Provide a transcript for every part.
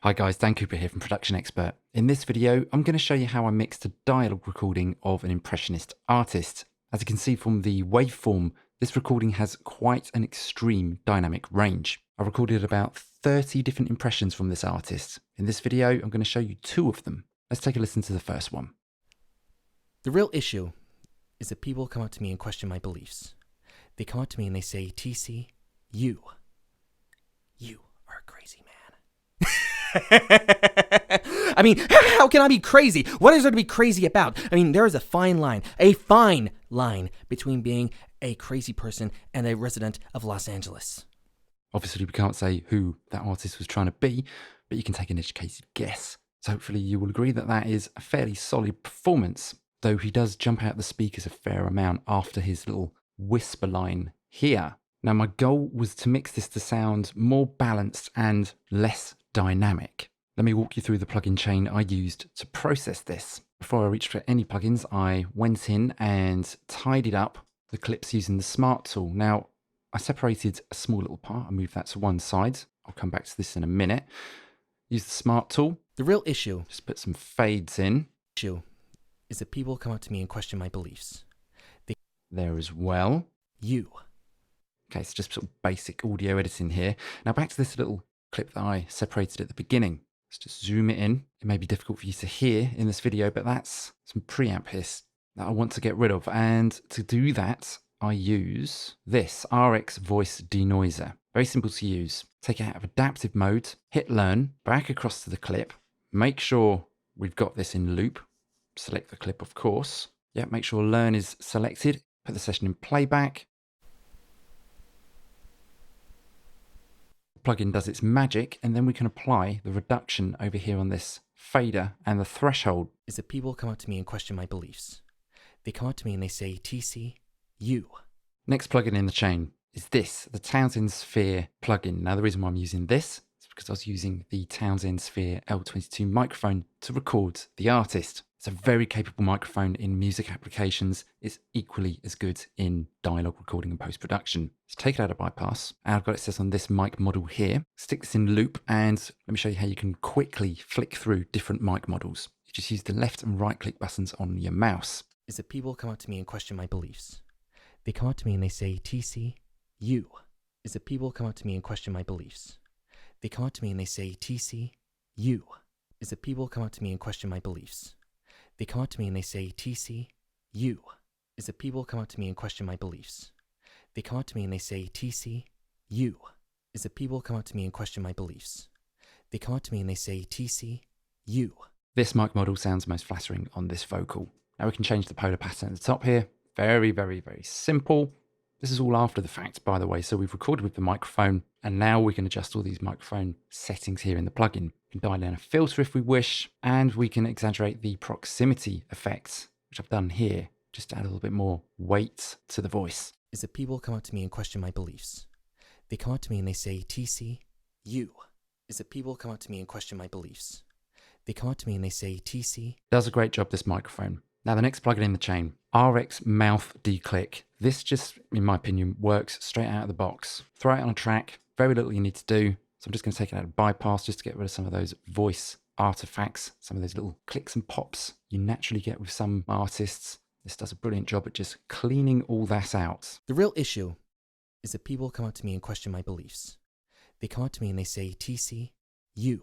Hi guys, Dan Cooper here from Production Expert. In this video, I'm going to show you how I mixed a dialogue recording of an impressionist artist. As you can see from the waveform, this recording has quite an extreme dynamic range. I recorded about 30 different impressions from this artist. In this video, I'm going to show you 2 of them. Let's take a listen to the first one. The real issue is that people come up to me and question my beliefs. They come up to me and they say, TC, you are a crazy man. I mean, how can I be crazy? What is there to be crazy about? I mean, there is a fine line between being a crazy person and a resident of Los Angeles. Obviously, we can't say who that artist was trying to be, but you can take an educated guess. So hopefully you will agree that that is a fairly solid performance, though he does jump out the speakers a fair amount after his little whisper line here. Now, my goal was to mix this to sound more balanced and less dynamic. Let me walk you through the plugin chain I used to process this. Before I reached for any plugins, I went in and tidied up the clips using the Smart tool. Now, I separated a small little part. I moved that to one side. I'll come back to this in a minute. Use the Smart tool. The real issue Just put some fades in. Is that people come up to me and question my beliefs. There as well. Okay, so just sort of basic audio editing here. Now back to this little clip that I separated at the beginning. Let's just zoom it in. It may be difficult for you to hear in this video, but that's some preamp hiss that I want to get rid of. And to do that, I use this RX voice denoiser. Very simple to use. Take it out of adaptive mode, hit learn, back across to the clip. Make sure we've got this in loop. Select the clip, of course. Yeah, make sure learn is selected. Put the session in playback. Plugin does its magic, and then we can apply the reduction over here on this fader and the threshold. Is that people come up to me and question my beliefs. They come up to me and they say, TC, you. Next plugin in the chain is this, the Townsend Sphere plugin. Now the reason why I'm using this is because I was using the Townsend Sphere L22 microphone to record the artist. It's a very capable microphone in music applications. It's equally as good in dialogue recording and post-production. Let's take it out of bypass. And I've got it set on this mic model here. Stick this in loop and let me show you how you can quickly flick through different mic models. You just use the left and right click buttons on your mouse. Is that people come up to me and question my beliefs. They come up to me and they say, TC, you. Is that people come up to me and question my beliefs. They come up to me and they say, TC, you. Is that people come up to me and question my beliefs. They come up to me and they say, TC, you. Is that people come up to me and question my beliefs. They come up to me and they say, TC, you. Is that people come up to me and question my beliefs. They come up to me and they say, TC, you. This mic model sounds most flattering on this vocal. Now we can change the polar pattern at the top here. Very, very, very simple. This is all after the fact, by the way. So we've recorded with the microphone, and now we can adjust all these microphone settings here in the plugin. We can dial in a filter if we wish, and we can exaggerate the proximity effects, which I've done here, just to add a little bit more weight to the voice. Is that people come up to me and question my beliefs. They come up to me and they say, TC, you. Is that people come up to me and question my beliefs. They come up to me and they say, TC. Does a great job, this microphone. Now the next plugin in the chain, RX Mouth Declick. This just, in my opinion, works straight out of the box. Throw it on a track, very little you need to do. So I'm just going to take it out of bypass just to get rid of some of those voice artifacts, some of those little clicks and pops you naturally get with some artists. This does a brilliant job at just cleaning all that out. The real issue is that people come up to me and question my beliefs. They come up to me and they say, TC, you.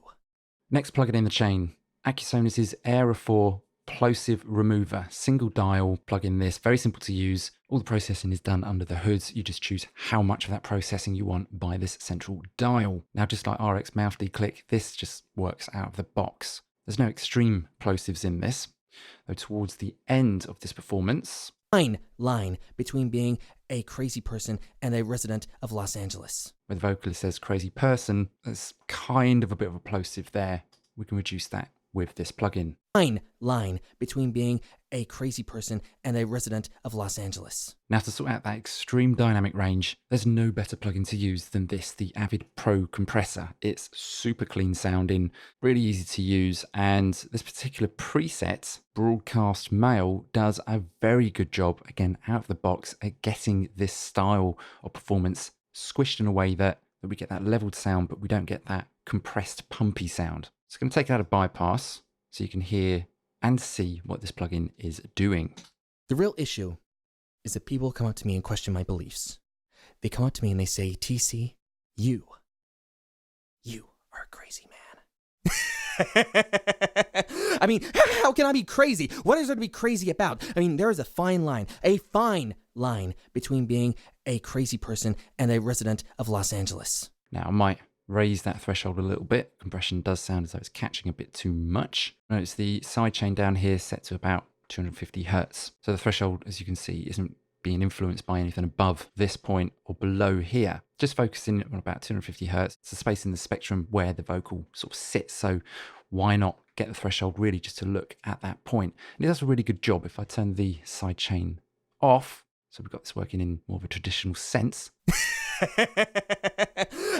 Next plugin in the chain, Acusonus's Era 4 Plosive Remover, single dial plugin. This very simple to use. All the processing is done under the hood. You just choose how much of that processing you want by this central dial. Now, just like RX Mouth Declick, this just works out of the box. There's no extreme plosives in this, though towards the end of this performance, Fine line between being a crazy person and a resident of Los Angeles. where the vocalist says crazy person, there's kind of a bit of a plosive there. We can reduce that with this plugin. Fine line between being a crazy person and a resident of Los Angeles. Now to sort out that extreme dynamic range, there's no better plugin to use than this, the Avid Pro compressor. It's super clean sounding, really easy to use, and this particular preset, Broadcast Male, does a very good job, again, out of the box, at getting this style of performance squished in a way that we get that leveled sound, but we don't get that compressed, pumpy sound. So I'm going to take it out of bypass so you can hear and see what this plugin is doing. The real issue is that people come up to me and question my beliefs. They come up to me and they say, TC, you are a crazy man. I mean, how can I be crazy? What is there to be crazy about? I mean, there is a fine line between being a crazy person and a resident of Los Angeles. Now, I might raise that threshold a little bit. Compression does sound as though it's catching a bit too much. Notice the sidechain down here set to about 250 hertz. So the threshold, as you can see, isn't being influenced by anything above this point or below here. Just focusing on about 250 hertz. It's the space in the spectrum where the vocal sort of sits. So why not get the threshold really just to look at that point? And it does a really good job. If I turn the sidechain off, so we've got this working in more of a traditional sense.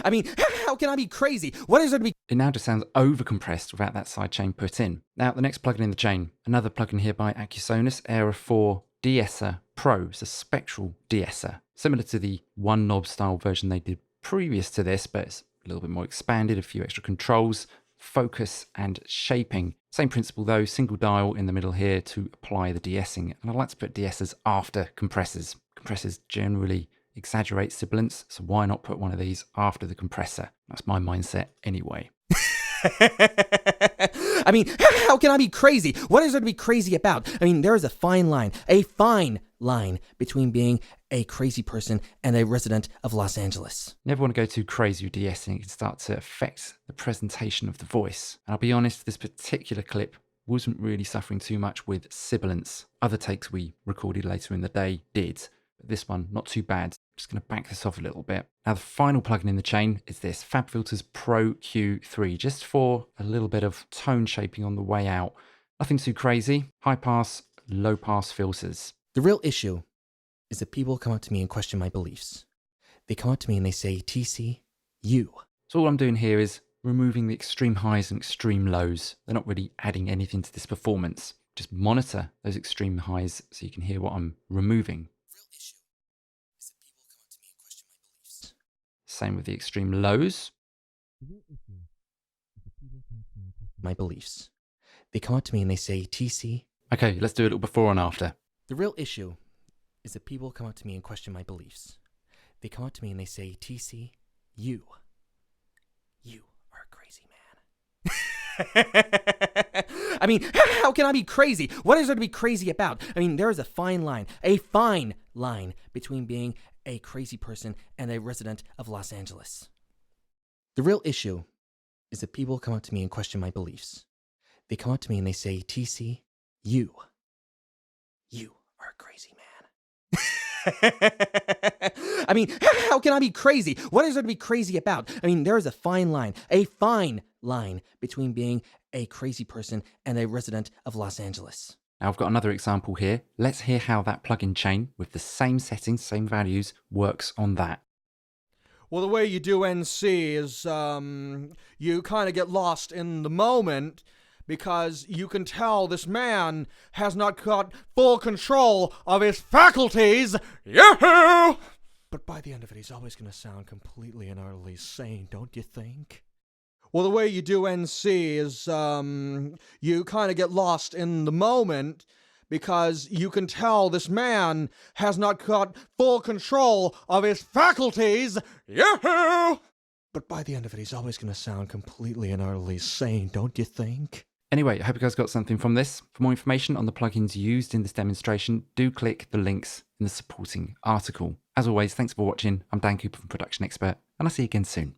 I mean, how can I be crazy? What is there to be? It now just sounds overcompressed without that sidechain put in. Now, the next plugin in the chain, another plugin here by Acusonus, Era 4 De-esser Pro. It's a spectral de-esser, similar to the one knob style version they did previous to this, but it's a little bit more expanded, a few extra controls, focus and shaping. Same principle though, single dial in the middle here to apply the de-essing. And I like to put de-essers after compressors. Compressors generally exaggerate sibilance, so why not put one of these after the compressor? That's my mindset anyway. I mean, how can I be crazy? What is there to be crazy about? I mean, there is a fine line between being a crazy person and a resident of Los Angeles. Never want to go too crazy with de-essing. It can start to affect the presentation of the voice. And I'll be honest, this particular clip wasn't really suffering too much with sibilance. Other takes we recorded later in the day did, but this one, not too bad. Just going to back this off a little bit. Now, the final plugin in the chain is this FabFilters Pro Q3, just for a little bit of tone shaping on the way out. Nothing too crazy. High pass, low pass filters. The real issue is that people come up to me and question my beliefs. They come up to me and they say, TC, you. So all I'm doing here is removing the extreme highs and extreme lows. They're not really adding anything to this performance. Just monitor those extreme highs so you can hear what I'm removing. Same with the extreme lows. My beliefs. They come up to me and they say, TC. Okay, let's do a little before and after. The real issue is that people come up to me and question my beliefs. They come up to me and they say, TC, you are a crazy man. I mean, how can I be crazy? What is there to be crazy about? I mean, there is a fine line between being a crazy person and a resident of Los Angeles. The real issue is that people come up to me and question my beliefs. They come up to me and they say, TC, you are a crazy man. I mean, how can I be crazy? What is there to be crazy about? I mean, there is a fine line between being a crazy person and a resident of Los Angeles. Now I've got another example here. Let's hear how that plugin chain with the same settings, same values, works on that. Well, the way you do NC is you kind of get lost in the moment because you can tell this man has not got full control of his faculties. Yahoo! But by the end of it, he's always going to sound completely and utterly sane, don't you think? Well, the way you do NC is you kind of get lost in the moment because you can tell this man has not got full control of his faculties. Yahoo! But by the end of it, he's always going to sound completely and utterly sane, don't you think? Anyway, I hope you guys got something from this. For more information on the plugins used in this demonstration, do click the links in the supporting article. As always, thanks for watching. I'm Dan Cooper from Production Expert, and I'll see you again soon.